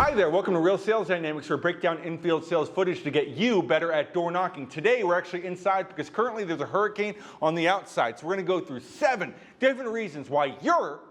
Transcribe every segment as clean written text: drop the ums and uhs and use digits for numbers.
Hi there, welcome to Real Sales Dynamics, where we break down in-field sales footage to get you better at door knocking. Today we're actually inside because currently there's a hurricane on the outside. So we're going to go through 7 different reasons why you're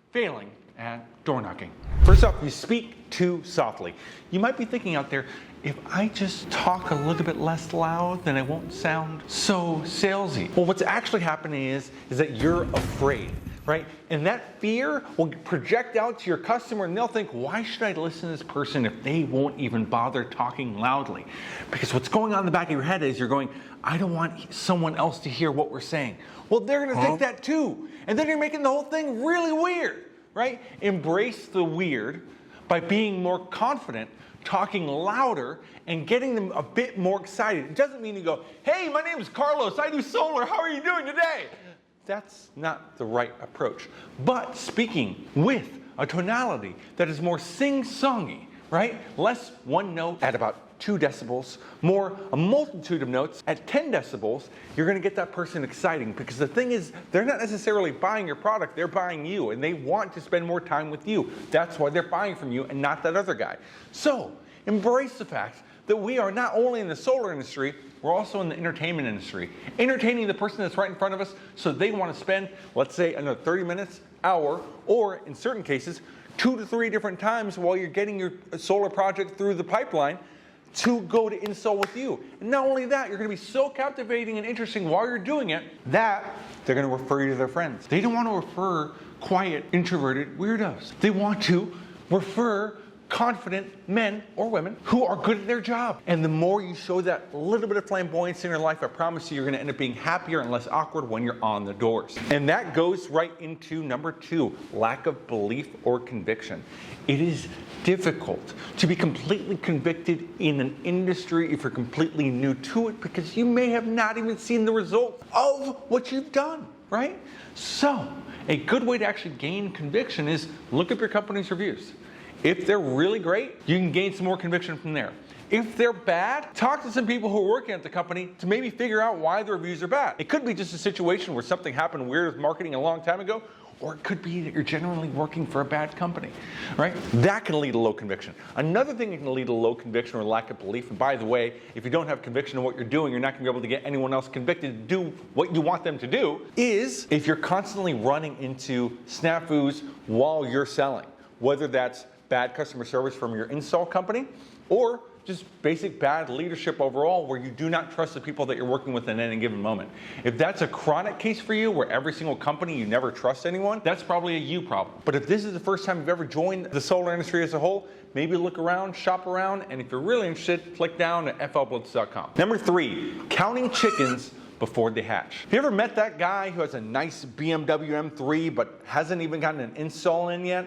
failing at door knocking. First off, you speak too softly. You might be thinking out there, if I just talk a little bit less loud, then I won't sound so salesy. Well, what's actually happening is that you're afraid, right? And that fear will project out to your customer and they'll think, why should I listen to this person if they won't even bother talking loudly? Because what's going on in the back of your head is you're going, I don't want someone else to hear what we're saying. Well, they're gonna think that too. And then you're making the whole thing really weird, right? Embrace the weird by being more confident, talking louder, and getting them a bit more excited. It doesn't mean you go, hey, my name is Carlos, I do solar, how are you doing today? That's not the right approach. But speaking with a tonality that is more sing-songy, right? Less one note at about 2 decibels, more a multitude of notes at 10 decibels, you're gonna get that person exciting, because the thing is, they're not necessarily buying your product, they're buying you, and they want to spend more time with you. That's why they're buying from you and not that other guy. So, embrace the fact that we are not only in the solar industry, we're also in the entertainment industry. Entertaining the person that's right in front of us so they want to spend, let's say, another 30 minutes, hour, or in certain cases, 2 to 3 different times while you're getting your solar project through the pipeline to go to install with you. And not only that, you're going to be so captivating and interesting while you're doing it that they're going to refer you to their friends. They don't want to refer quiet, introverted weirdos. They want to refer confident men or women who are good at their job. And the more you show that little bit of flamboyance in your life, I promise you, you're gonna end up being happier and less awkward when you're on the doors. And that goes right into number 2, lack of belief or conviction. It is difficult to be completely convicted in an industry if you're completely new to it, because you may have not even seen the results of what you've done, right? So, a good way to actually gain conviction is look up your company's reviews. If they're really great, you can gain some more conviction from there. If they're bad, talk to some people who are working at the company to maybe figure out why the reviews are bad. It could be just a situation where something happened weird with marketing a long time ago, or it could be that you're generally working for a bad company, right? That can lead to low conviction. Another thing that can lead to low conviction or lack of belief, and by the way, if you don't have conviction in what you're doing, you're not gonna be able to get anyone else convicted to do what you want them to do, is if you're constantly running into snafus while you're selling, whether that's bad customer service from your install company, or just basic bad leadership overall where you do not trust the people that you're working with in any given moment. If that's a chronic case for you, where every single company you never trust anyone, that's probably a you problem. But if this is the first time you've ever joined the solar industry as a whole, maybe look around, shop around, and if you're really interested, click down at flblitz.com. Number 3, counting chickens before they hatch. Have you ever met that guy who has a nice BMW M3 but hasn't even gotten an install in yet?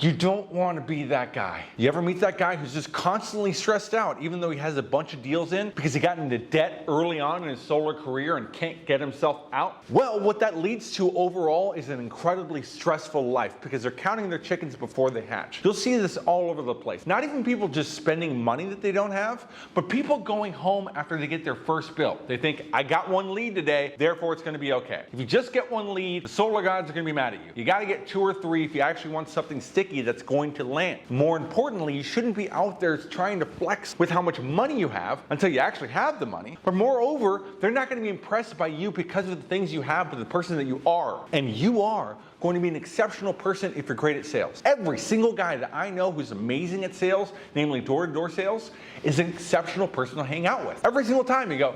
You don't want to be that guy. You ever meet that guy who's just constantly stressed out, even though he has a bunch of deals in, because he got into debt early on in his solar career and can't get himself out? Well, what that leads to overall is an incredibly stressful life, because they're counting their chickens before they hatch. You'll see this all over the place. Not even people just spending money that they don't have, but people going home after they get their first bill. They think, I got 1 lead today, therefore it's going to be okay. If you just get 1 lead, the solar gods are going to be mad at you. You got to get 2 or 3 if you actually want something sticky that's going to land. More importantly, you shouldn't be out there trying to flex with how much money you have until you actually have the money. But moreover, they're not going to be impressed by you because of the things you have, but the person that you are. And you are going to be an exceptional person if you're great at sales. Every single guy that I know who's amazing at sales, namely door-to-door sales, is an exceptional person to hang out with. Every single time you go,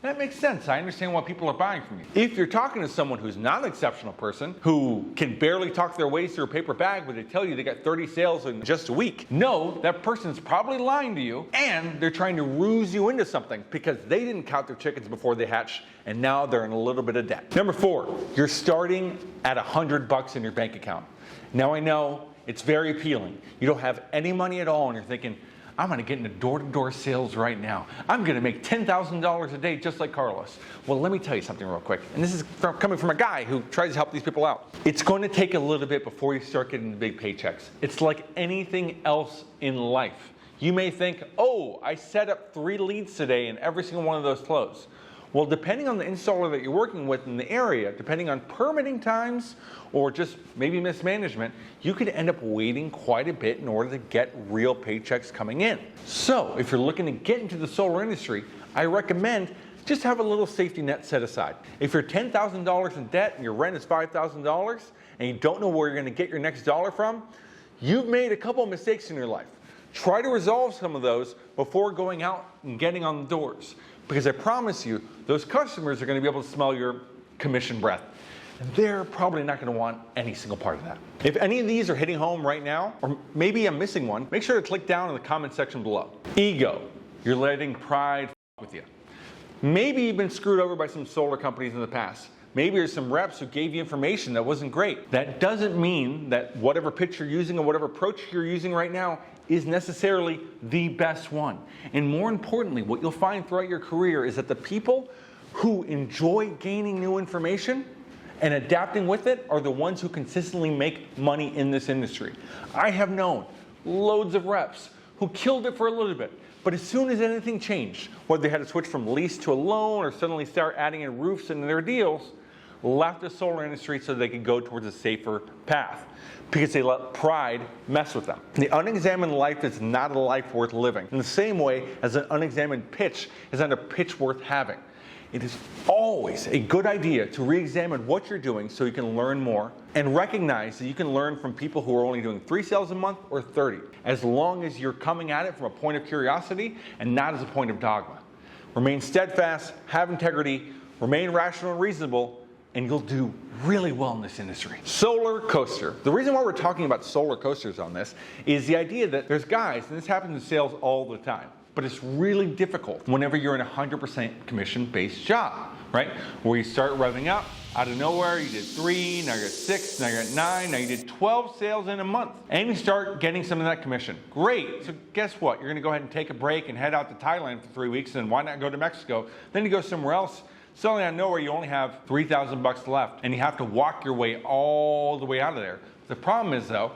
that makes sense. I understand why people are buying from you. If you're talking to someone who's not an exceptional person, who can barely talk their way through a paper bag, but they tell you they got 30 sales in just a week, know that person's probably lying to you, and they're trying to ruse you into something because they didn't count their chickens before they hatch, and now they're in a little bit of debt. Number 4, you're starting at $100 in your bank account. Now I know it's very appealing. You don't have any money at all, and you're thinking, I'm going to get into door-to-door sales right now. I'm going to make $10,000 a day just like Carlos. Well, let me tell you something real quick. And this is coming from a guy who tries to help these people out. It's going to take a little bit before you start getting the big paychecks. It's like anything else in life. You may think, oh, I set up 3 leads today and every single one of those closed. Well, depending on the installer that you're working with in the area, depending on permitting times or just maybe mismanagement, you could end up waiting quite a bit in order to get real paychecks coming in. So if you're looking to get into the solar industry, I recommend just have a little safety net set aside. If you're $10,000 in debt and your rent is $5,000 and you don't know where you're going to get your next dollar from, you've made a couple of mistakes in your life. Try to resolve some of those before going out and getting on the doors. Because I promise you, those customers are going to be able to smell your commission breath. And they're probably not going to want any single part of that. If any of these are hitting home right now, or maybe I'm missing one, make sure to click down in the comment section below. Ego. You're letting pride with you. Maybe you've been screwed over by some solar companies in the past. Maybe there's some reps who gave you information that wasn't great. That doesn't mean that whatever pitch you're using or whatever approach you're using right now is necessarily the best one. And more importantly, what you'll find throughout your career is that the people who enjoy gaining new information and adapting with it are the ones who consistently make money in this industry. I have known loads of reps who killed it for a little bit, but as soon as anything changed, whether they had to switch from lease to a loan or suddenly start adding in roofs into their deals, left the solar industry so they could go towards a safer path because they let pride mess with them. The unexamined life is not a life worth living. In the same way as an unexamined pitch is not a pitch worth having. It is always a good idea to re-examine what you're doing so you can learn more and recognize that you can learn from people who are only doing 3 sales a month or 30, as long as you're coming at it from a point of curiosity and not as a point of dogma. Remain steadfast, have integrity, remain rational and reasonable, and you'll do really well in this industry. Solar coaster. The reason why we're talking about solar coasters on this is the idea that there's guys, and this happens in sales all the time, but it's really difficult whenever you're in a 100% commission-based job, right? Where you start revving up, out of nowhere, you did 3, now you're at 6, now you're at 9, now you did 12 sales in a month, and you start getting some of that commission. Great, so guess what? You're gonna go ahead and take a break and head out to Thailand for 3 weeks, and why not go to Mexico? Then you go somewhere else, suddenly out of nowhere, you only have $3,000 left, and you have to walk your way all the way out of there. The problem is, though,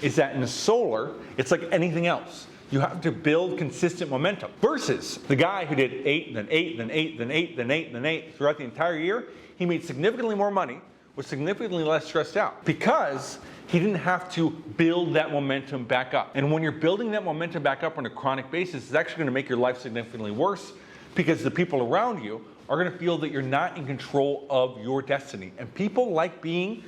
is that in the solar, it's like anything else. You have to build consistent momentum. Versus the guy who did 8, then 8, then 8, then 8, then 8, then 8 throughout the entire year, he made significantly more money, was significantly less stressed out because he didn't have to build that momentum back up. And when you're building that momentum back up on a chronic basis, it's actually going to make your life significantly worse because the people around you are going to feel that you're not in control of your destiny. And people like being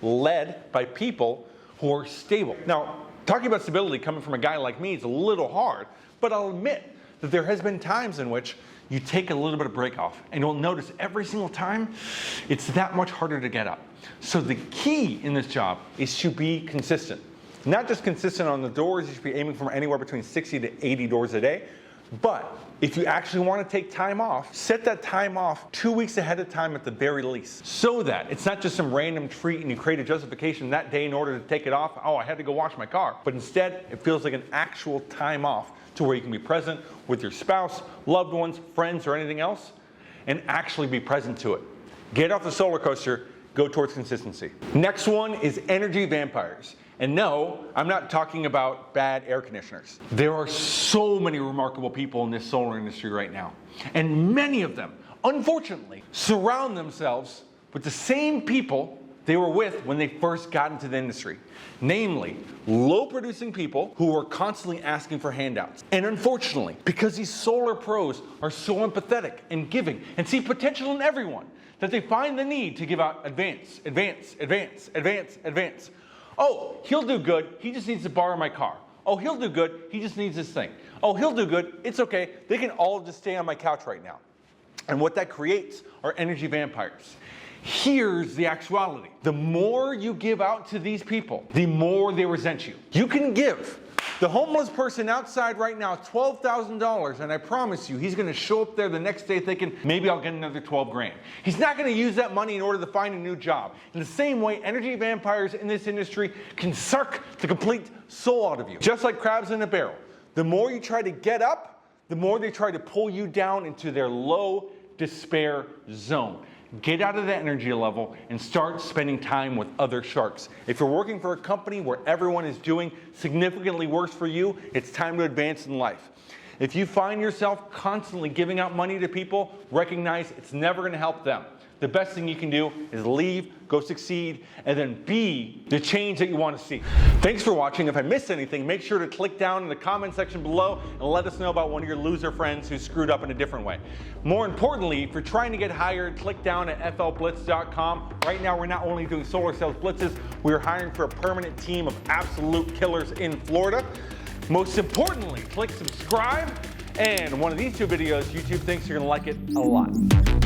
led by people who are stable. Now, talking about stability coming from a guy like me is a little hard, but I'll admit that there has been times in which you take a little bit of break off, and you'll notice every single time it's that much harder to get up. So the key in this job is to be consistent. Not just consistent on the doors, you should be aiming for anywhere between 60 to 80 doors a day. But if you actually want to take time off, set that time off 2 weeks ahead of time at the very least, so that it's not just some random treat and you create a justification that day in order to take it off. Oh, I had to go wash my car. But instead, it feels like an actual time off to where you can be present with your spouse, loved ones, friends, or anything else, and actually be present to it. Get off the solar coaster, go towards consistency. Next one is energy vampires. And no, I'm not talking about bad air conditioners. There are so many remarkable people in this solar industry right now. And many of them, unfortunately, surround themselves with the same people they were with when they first got into the industry. Namely, low-producing people who are constantly asking for handouts. And unfortunately, because these solar pros are so empathetic and giving and see potential in everyone, that they find the need to give out advance, advance, advance, advance, advance. Oh, he'll do good, he just needs to borrow my car. Oh, he'll do good, he just needs this thing. Oh, he'll do good, it's okay, they can all just stay on my couch right now. And what that creates are energy vampires. Here's the actuality. The more you give out to these people, the more they resent you. You can give the homeless person outside right now $12,000, and I promise you, he's going to show up there the next day thinking, maybe I'll get another 12 grand. He's not going to use that money in order to find a new job. In the same way, energy vampires in this industry can suck the complete soul out of you. Just like crabs in a barrel. The more you try to get up, the more they try to pull you down into their low despair zone. Get out of that energy level and start spending time with other sharks. If you're working for a company where everyone is doing significantly worse for you, it's time to advance in life. If you find yourself constantly giving out money to people, recognize it's never going to help them. The best thing you can do is leave, go succeed, and then be the change that you want to see. Thanks for watching. If I missed anything, make sure to click down in the comment section below and let us know about one of your loser friends who screwed up in a different way. More importantly, if you're trying to get hired, click down at flblitz.com. Right now, we're not only doing solar sales blitzes, we're hiring for a permanent team of absolute killers in Florida. Most importantly, click subscribe, and one of these two videos, YouTube thinks you're going to like it a lot.